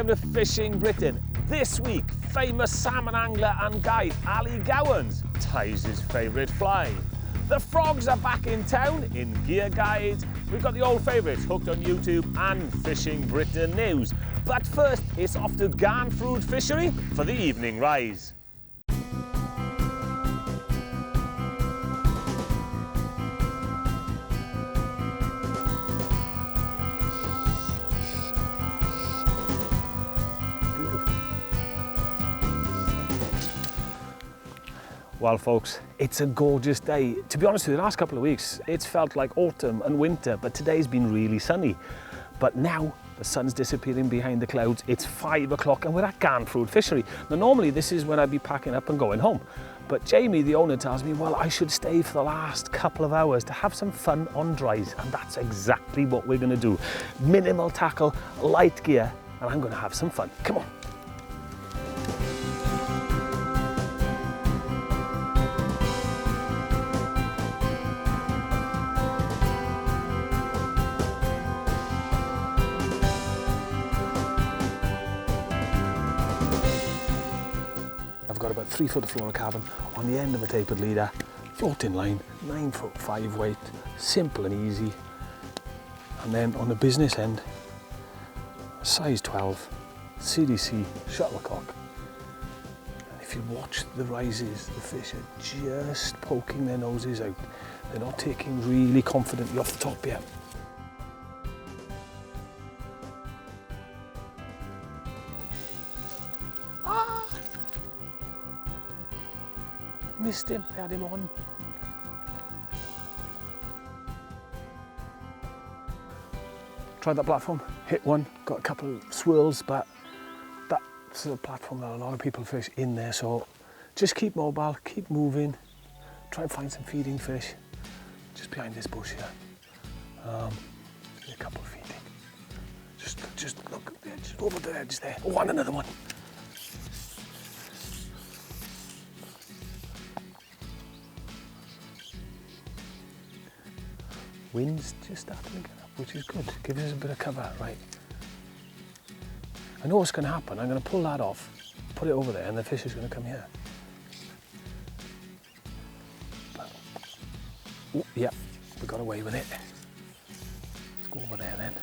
Britain with Fishing Britain. This week, famous salmon angler and guide Ally Gowans ties his favourite fly. The frogs are back in town in Gear Guides. We've got the old favourites hooked on YouTube and Fishing Britain news. But first, it's off to Garnfruit Fishery for the evening rise. Well folks, it's a gorgeous day. To be honest with you, the last couple of weeks, it's felt like autumn and winter, but today's been really sunny. But now, the sun's disappearing behind the clouds, it's 5 o'clock and we're at Garnfruit Fishery. Now normally this is when I'd be packing up and going home. But Jamie, the owner, tells me, well, I should stay for the last couple of hours to have some fun on dries. And that's exactly what we're gonna do. Minimal tackle, light gear, and I'm gonna have some fun. Come on. I've got about 3 foot of fluorocarbon on the end of a tapered leader, floating line, 9'5" weight, simple and easy. And then on the business end, size 12, CDC shuttlecock. And if you watch the rises, the fish are just poking their noses out. They're not taking really confidently off the top yet. Missed him, had him on. Tried that platform, hit one, got a couple of swirls, but that's a platform that a lot of people fish in there, so just keep mobile, keep moving, try and find some feeding fish, just behind this bush here. A couple of feeding. Just look, just over the edge there. Oh, and another one. Wind's just starting to get up, which is good. Gives us a bit of cover, right? I know what's going to happen. I'm going to pull that off, put it over there, and the fish is going to come here. But, oh, yeah, we got away with it. Let's go over there then.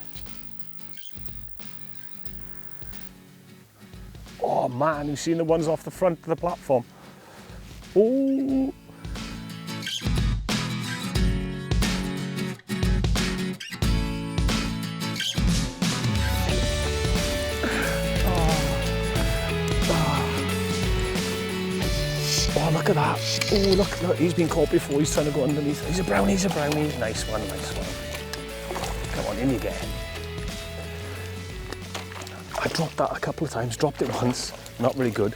Oh man, you've seen the ones off the front of the platform. Oh! Oh, look at that. Oh, look, he's been caught before. He's trying to go underneath. He's a brownie, he's a brownie. Nice one, nice one. Come on, in you get. I dropped that a couple of times, dropped it once, not really good.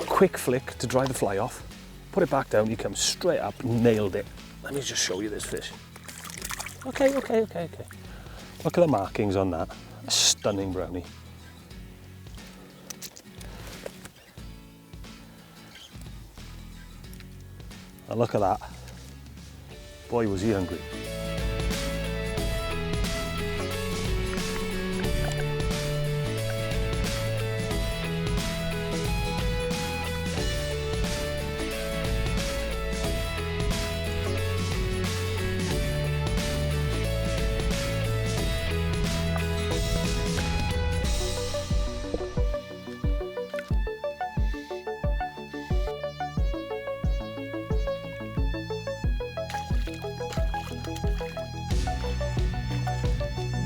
Quick flick to dry the fly off. Put it back down, you come straight up, nailed it. Let me just show you this fish. Okay. Look at the markings on that. A stunning brownie. And look at that. Boy, was he hungry.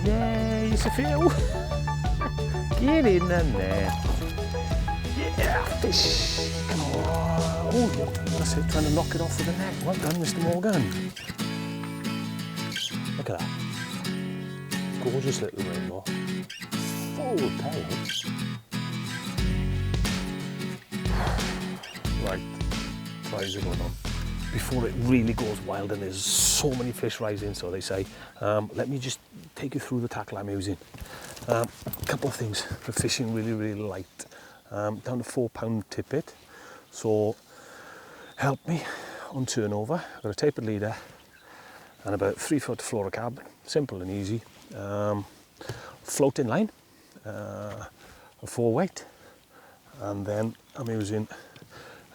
Yay, it's a few. Get in the net. Yeah, fish. Come on. Oh, that's it, trying to knock it off with the net. Well done, Mr. Morgan. Look at that. Gorgeous little rainbow. Full tail. Right, tries are going on. Before it really goes wild, and there's so many fish rising, so they say. Let me just take you through the tackle I'm using. A couple of things for fishing really light. Down to 4-pound tippet, so help me on turnover. I've got a tapered leader and about 3 foot fluorocarbon, simple and easy. Floating line, a 4 weight, and then I'm using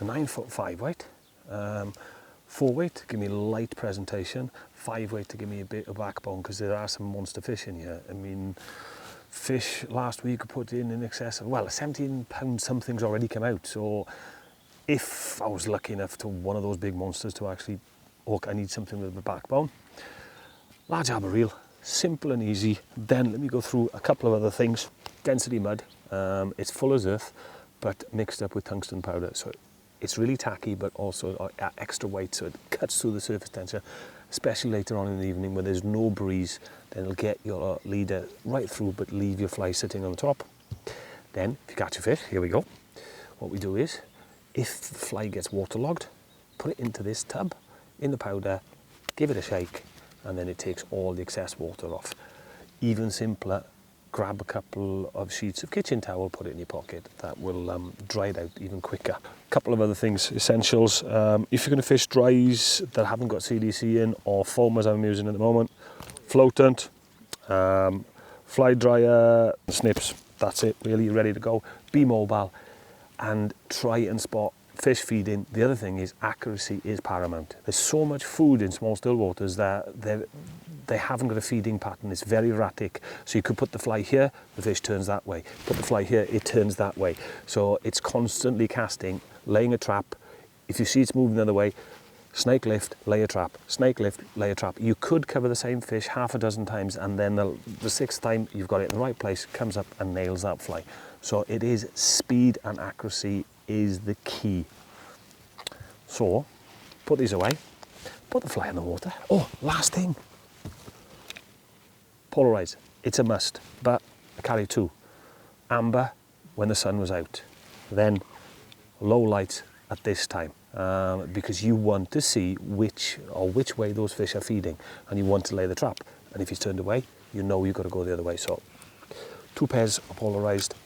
a 9'5" weight. 4 weight to give me light presentation, 5 weight to give me a bit of backbone, because there are some monster fish in here. I mean, fish last week I put in excess of, well, 17 pounds something's already come out. So if I was lucky enough to one of those big monsters to actually hook, I need something with a backbone. Large arbor reel, simple and easy. Then let me go through a couple of other things. Density mud, it's full as earth, but mixed up with tungsten powder. So it's really tacky, but also extra weight, so it cuts through the surface tension, especially later on in the evening when there's no breeze. Then it'll get your leader right through, but leave your fly sitting on the top. Then, if you catch a fish, here we go. What we do is, if the fly gets waterlogged, put it into this tub, in the powder, give it a shake, and then it takes all the excess water off. Even simpler, grab a couple of sheets of kitchen towel, put it in your pocket. That will dry it out even quicker. A couple of other things, essentials. If you're going to fish dries that haven't got CDC in, or foam as I'm using at the moment, floatant, fly dryer, snips. That's it, really, you're ready to go. Be mobile and try and spot fish feeding. The other thing is accuracy is paramount. There's so much food in small still waters that they haven't got a feeding pattern. It's very erratic. So you could put the fly here, the fish turns that way. Put the fly here, it turns that way. So it's constantly casting, laying a trap. If you see it's moving the other way, snake lift, lay a trap, snake lift, lay a trap. You could cover the same fish half a dozen times, and then the sixth time you've got it in the right place, comes up and nails that fly. So it is speed and accuracy is the key. So put these away, put the fly in the water. Oh, last thing, polarize. It's a must, but I carry 2. Amber when the sun was out, then low light at this time, because you want to see which way those fish are feeding, and you want to lay the trap. And if he's turned away, you know you've got to go the other way. So 2 pairs of polarized,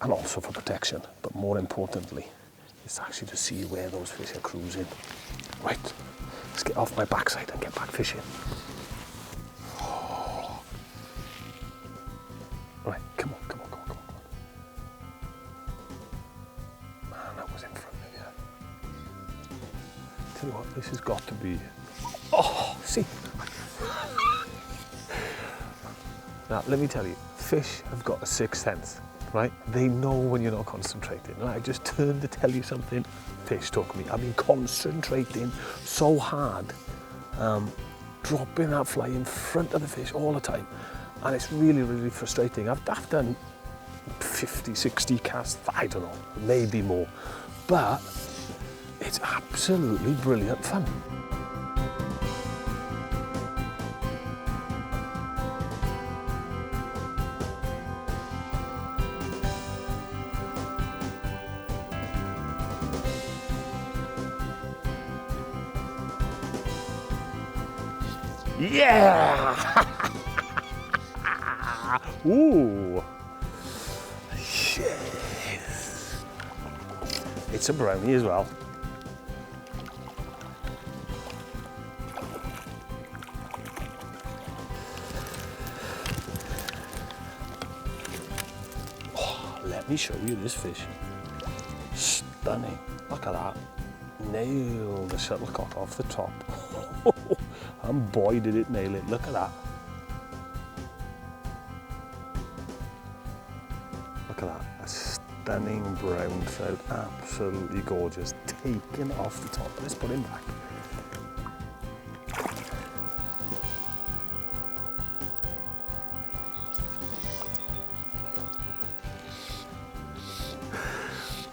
and also for protection, but more importantly, it's actually to see where those fish are cruising. Right, let's get off my backside and get back fishing. Oh. Right, come on. Man, that was in front of you. Tell you what, this has got to be... Oh, see? Now, let me tell you, fish have got a 6th sense. Right? They know when you're not concentrating. And I just turned to tell you something. Fish took me. I've been concentrating so hard, dropping that fly in front of the fish all the time. And it's really, really frustrating. I've done 50, 60 casts, I don't know, maybe more. But it's absolutely brilliant fun. Yeah! Ooh! Yes! It's a brownie as well. Oh, let me show you this fish. Stunning. Look at that. Nailed the shuttlecock off the top. And boy did it nail it, look at that. Look at that, a stunning brown trout, absolutely gorgeous, taken off the top. Let's put him back.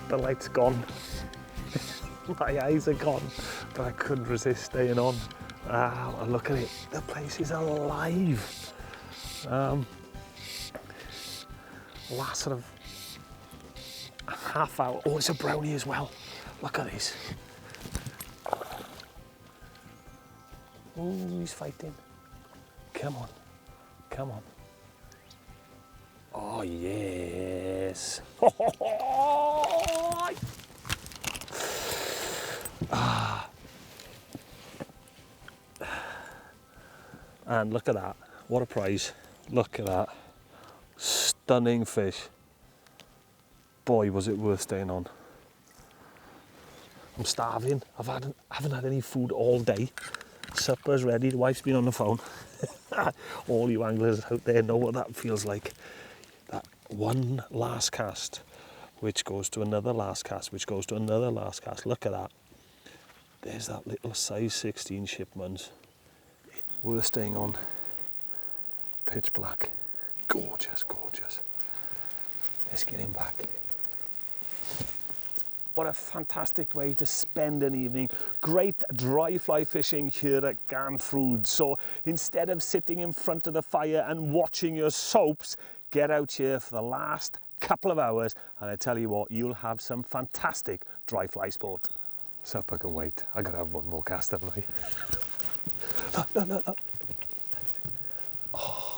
The light's gone. My eyes are gone, but I couldn't resist staying on. And look at it, the place is alive. Last sort of half hour. Oh, it's a brownie as well. Look at this. Oh, he's fighting. Come on, come on. Oh, yes. And look at that, what a prize. Look at that, stunning fish. Boy, was it worth staying on. I'm starving. I haven't had any food all day. Supper's ready. The wife's been on the phone. All you anglers out there know what that feels like. That one last cast, which goes to another last cast, which goes to another last cast. Look at that. There's that little size 16 shipmans. Worth staying on. Pitch black. Gorgeous, gorgeous. Let's get him back. What a fantastic way to spend an evening. Great dry fly fishing here at Ganfrwd. So instead of sitting in front of the fire and watching your soaps, get out here for the last couple of hours and I tell you what, you'll have some fantastic dry fly sport. Supper can wait. I gotta have one more cast, haven't I? No. Oh.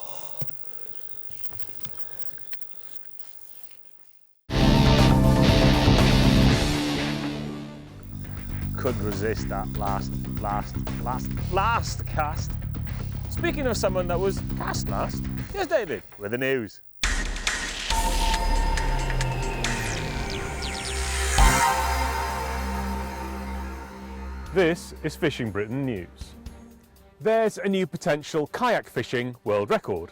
Couldn't resist that last cast. Speaking of someone that was cast last, here's David with the news. This is Fishing Britain news. There's a new potential kayak fishing world record.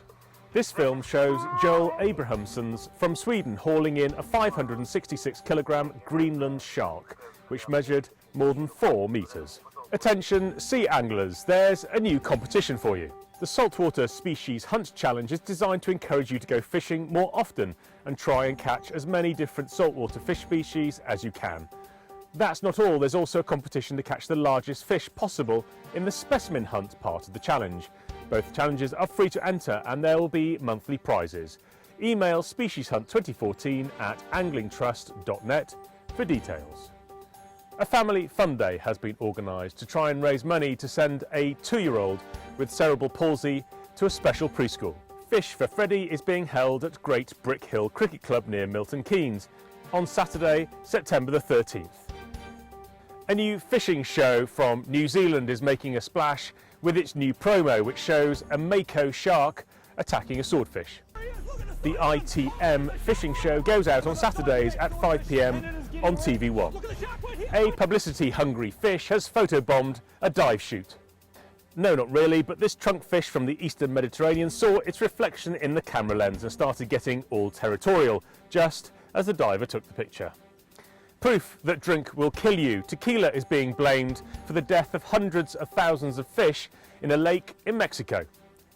This film shows Joel Abrahamsson's from Sweden hauling in a 566 kilogram Greenland shark, which measured more than 4 metres. Attention sea anglers, there's a new competition for you. The Saltwater Species Hunt Challenge is designed to encourage you to go fishing more often and try and catch as many different saltwater fish species as you can. That's not all, there's also a competition to catch the largest fish possible in the specimen hunt part of the challenge. Both challenges are free to enter and there will be monthly prizes. Email specieshunt2014@anglingtrust.net for details. A family fun day has been organised to try and raise money to send a 2-year-old with cerebral palsy to a special preschool. Fish for Freddie is being held at Great Brick Hill Cricket Club near Milton Keynes on Saturday, September the 13th. A new fishing show from New Zealand is making a splash with its new promo, which shows a mako shark attacking a swordfish. The ITM fishing show goes out on Saturdays at 5 p.m. on TV1. A publicity-hungry fish has photobombed a dive chute. No, not really, but this trunk fish from the Eastern Mediterranean saw its reflection in the camera lens and started getting all territorial, just as the diver took the picture. Proof that drink will kill you. Tequila is being blamed for the death of hundreds of thousands of fish in a lake in Mexico.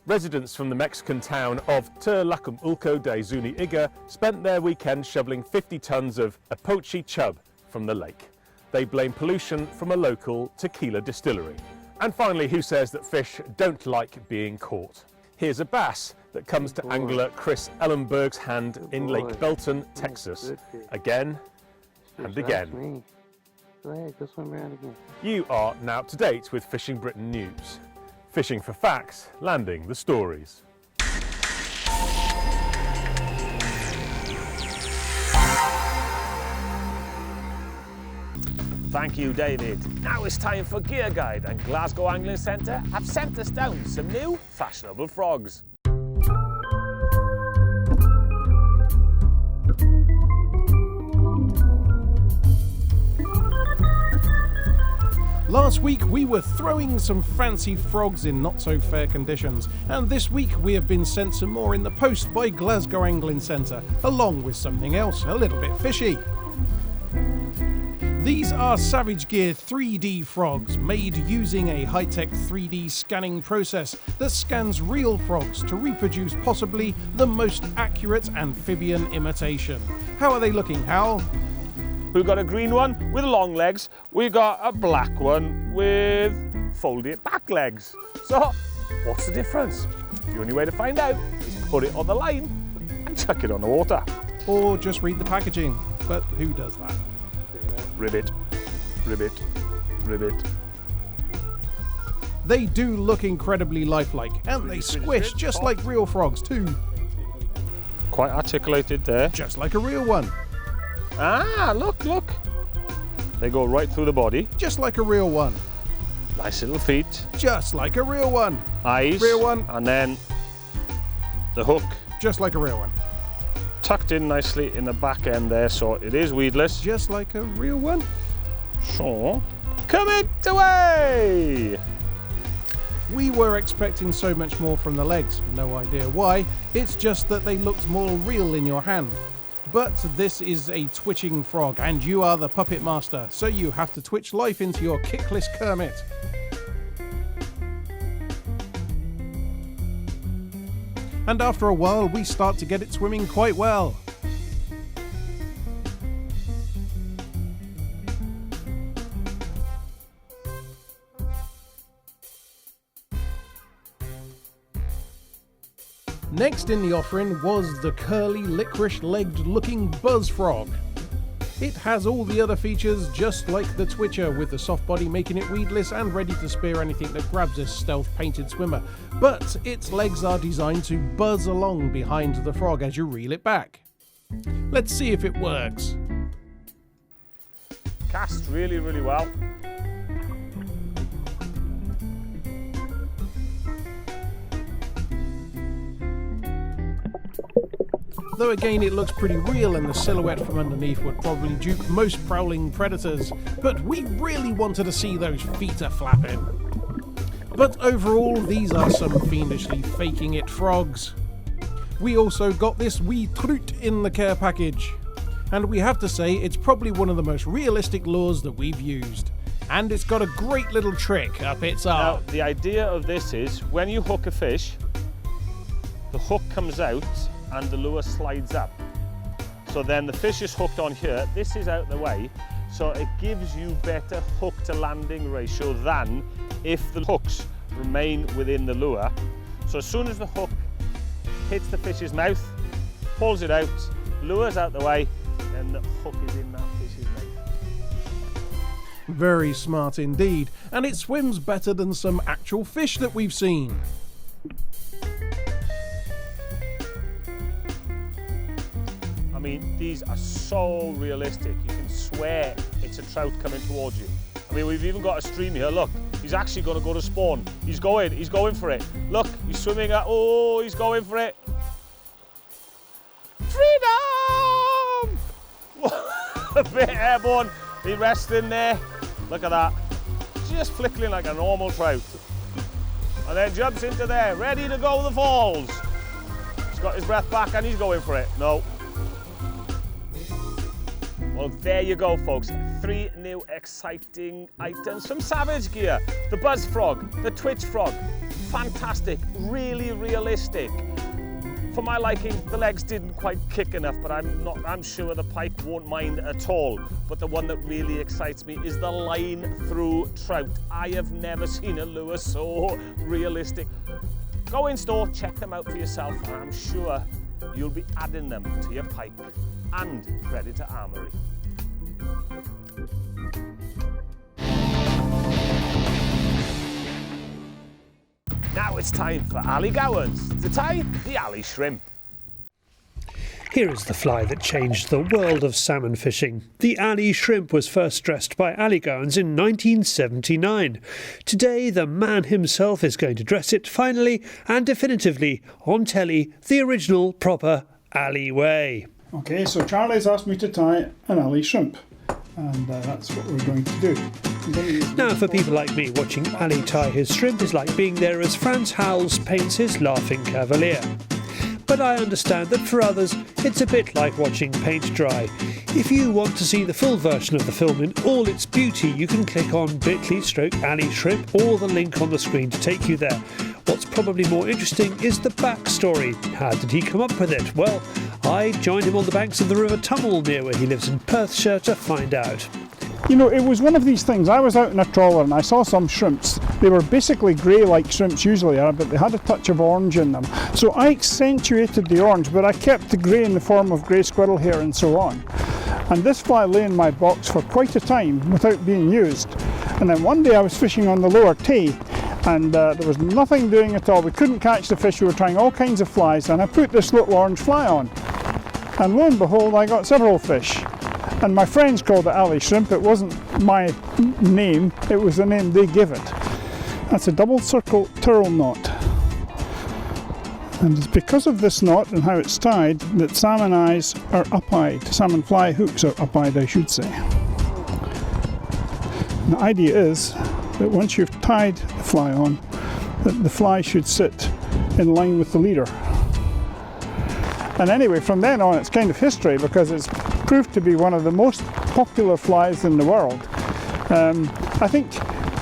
Residents from the Mexican town of Tlacomulco de Zuniga spent their weekend shoveling 50 tons of apoche chub from the lake. They blame pollution from a local tequila distillery. And finally, who says that fish don't like being caught? Here's a bass that comes to angler Chris Ellenberg's hand in Lake Belton, Texas. Again and again. Go ahead, go swim around again. You are now up to date with Fishing Britain news. Fishing for facts, landing the stories. Thank you, David. Now it's time for Gear Guide, and Glasgow Angling Centre have sent us down some new fashionable frogs. Last week we were throwing some fancy frogs in not so fair conditions, and this week we have been sent some more in the post by Glasgow Angling Centre, along with something else a little bit fishy. These are Savage Gear 3D frogs, made using a high-tech 3D scanning process that scans real frogs to reproduce possibly the most accurate amphibian imitation. How are they looking, Hywel? We've got a green one with long legs. We've got a black one with folded back legs. So, what's the difference? The only way to find out is put it on the line and chuck it on the water. Or just read the packaging, but who does that? Ribbit, ribbit, ribbit. They do look incredibly lifelike, and they squish just like real frogs too. Quite articulated there. Just like a real one. Ah, look, look. They go right through the body. Just like a real one. Nice little feet. Just like a real one. Eyes. Real one. And then the hook. Just like a real one. tucked in nicely in the back end there, so it is weedless. Just like a real one. So, commit away! We were expecting so much more from the legs, no idea why, it's just that they looked more real in your hand. But this is a twitching frog, and you are the puppet master, so you have to twitch life into your kickless Kermit. And after a while, we start to get it swimming quite well. Next in the offering was the curly, licorice-legged looking buzz frog. It has all the other features just like the Twitcher, with the soft body making it weedless and ready to spear anything that grabs a stealth-painted swimmer. But its legs are designed to buzz along behind the frog as you reel it back. Let's see if it works. Cast really, really well. Though again it looks pretty real and the silhouette from underneath would probably dupe most prowling predators, but we really wanted to see those feet a flapping. But overall, these are some fiendishly faking it frogs. We also got this wee truut in the care package, and we have to say it's probably one of the most realistic lures that we've used. And it's got a great little trick up its arm. Now, the idea of this is when you hook a fish, the hook comes out and the lure slides up. So then the fish is hooked on here, this is out the way, so it gives you better hook to landing ratio than if the hooks remain within the lure. So as soon as the hook hits the fish's mouth, pulls it out, lure's out the way, then the hook is in that fish's mouth. Very smart indeed, and it swims better than some actual fish that we've seen. I mean, these are so realistic. You can swear it's a trout coming towards you. I mean, we've even got a stream here. Look, he's actually going to go to spawn. He's going for it. Look, he's swimming at, oh, he's going for it. Freedom! A bit airborne. He resting there. Look at that. Just flickering like a normal trout. And then jumps into there, ready to go the falls. He's got his breath back and he's going for it. No. Well, there you go, folks. 3 new exciting items from Savage Gear. The buzz frog, the twitch frog. Fantastic, really realistic. For my liking, the legs didn't quite kick enough, but I'm sure the pike won't mind at all. But the one that really excites me is the line through trout. I have never seen a lure so realistic. Go in store, check them out for yourself, and I'm sure you'll be adding them to your pike and predator armoury. Now it's time for Ally Gowans to tie the Ally shrimp. Here is the fly that changed the world of salmon fishing. The Ally shrimp was first dressed by Ally Gowans in 1979. Today, the man himself is going to dress it finally and definitively on telly the original proper Ally way. Okay, so Charlie's asked me to tie an Ally shrimp, and that's what we're going to do. Now, for people like me, watching Ally tie his shrimp is like being there as Frans Hals paints his Laughing Cavalier. But I understand that for others, it's a bit like watching paint dry. If you want to see the full version of the film in all its beauty, you can click on bit.ly/Ally Shrimp or the link on the screen to take you there. What's probably more interesting is the backstory. How did he come up with it? Well, I joined him on the banks of the River Tummel near where he lives in Perthshire to find out. You know, it was one of these things. I was out in a trawler and I saw some shrimps. They were basically grey like shrimps usually are, but they had a touch of orange in them. So I accentuated the orange, but I kept the grey in the form of grey squirrel hair and so on. And this fly lay in my box for quite a time without being used. And then one day I was fishing on the lower Tay, and there was nothing doing at all. We couldn't catch the fish. We were trying all kinds of flies, and I put this little orange fly on. And lo and behold, I got several fish. And my friends called it Ally shrimp. It wasn't my name, it was the name they give it. That's a double circle turtle knot. And it's because of this knot and how it's tied that salmon eyes are up-eyed. Salmon fly hooks are up-eyed, I should say. And the idea is that once you've tied the fly on, that the fly should sit in line with the leader. And anyway, from then on it's kind of history, because it's proved to be one of the most popular flies in the world. I think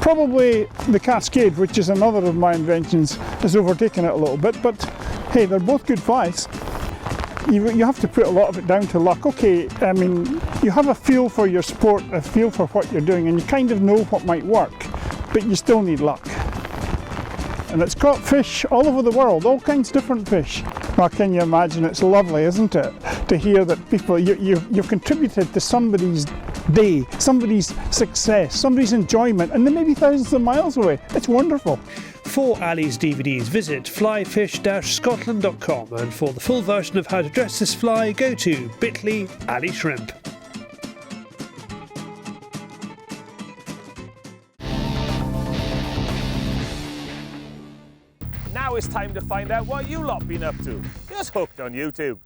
probably the Cascade, which is another of my inventions, has overtaken it a little bit, but hey, they're both good flies. You have to put a lot of it down to luck. Okay, I mean, you have a feel for your sport, a feel for what you're doing, and you kind of know what might work, but you still need luck. And it's caught fish all over the world, all kinds of different fish. Well, can you imagine? It's lovely, isn't it, to hear that people, you've contributed to somebody's day, somebody's success, somebody's enjoyment, and they may be thousands of miles away. It's wonderful. For Ally's DVDs, visit flyfish-scotland.com, and for the full version of how to dress this fly, go to bit.ly/Ally Shrimp. Now it's time to find out what you lot been up to. Just hooked on YouTube.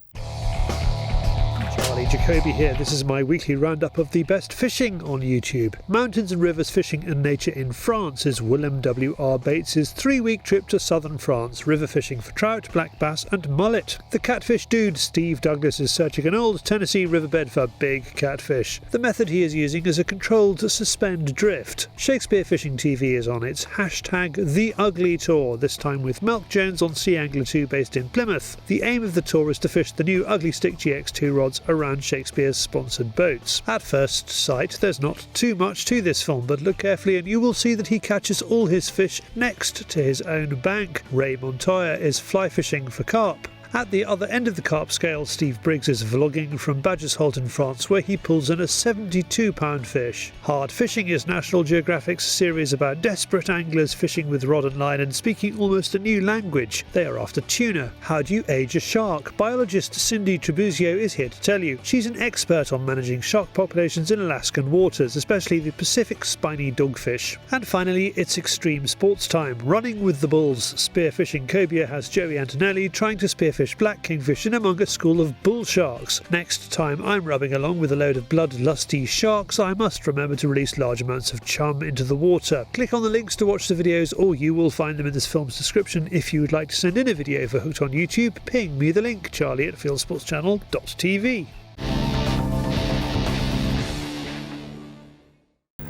Charlie Jacoby here. This is my weekly roundup of the best fishing on YouTube. Mountains and Rivers Fishing and Nature in France is Willem W.R. Bates's 3-week trip to southern France, river fishing for trout, black bass and mullet. The catfish dude, Steve Douglas, is searching an old Tennessee riverbed for big catfish. The method he is using is a controlled suspend drift. Shakespeare Fishing TV is on its #TheUgly Tour, this time with Melk Jones on Sea Angler 2 based in Plymouth. The aim of the tour is to fish the new Ugly Stick GX2 rods around Shakespeare's sponsored boats. At first sight, there's not too much to this film, but look carefully and you will see that he catches all his fish next to his own bank. Ray Montoya is fly fishing for carp. At the other end of the carp scale, Steve Briggs is vlogging from Badger's Holt in France, where he pulls in a 72-pound fish. Hard Fishing is National Geographic's series about desperate anglers fishing with rod and line and speaking almost a new language. They are after tuna. How do you age a shark? Biologist Cindy Trebuzio is here to tell you. She's an expert on managing shark populations in Alaskan waters, especially the Pacific spiny dogfish. And finally, it's extreme sports time. Running with the bulls. Spearfishing Cobia has Joey Antonelli trying to spearfish black kingfish in among a school of bull sharks. Next time I'm rubbing along with a load of bloodlusty sharks, I must remember to release large amounts of chum into the water. Click on the links to watch the videos, or you will find them in this film's description. If you would like to send in a video for Hooked on YouTube, ping me the link, charlie@fieldsportschannel.tv.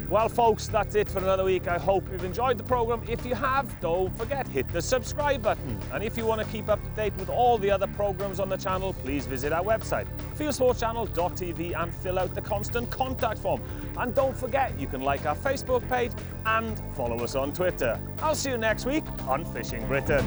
Well folks, that's it for another week. I hope you've enjoyed the programme. If you have, don't forget, hit the subscribe button. And if you want to keep up to date with all the other programmes on the channel, please visit our website, fieldsportschannel.tv, and fill out the constant contact form. And don't forget, you can like our Facebook page and follow us on Twitter. I'll see you next week on Fishing Britain.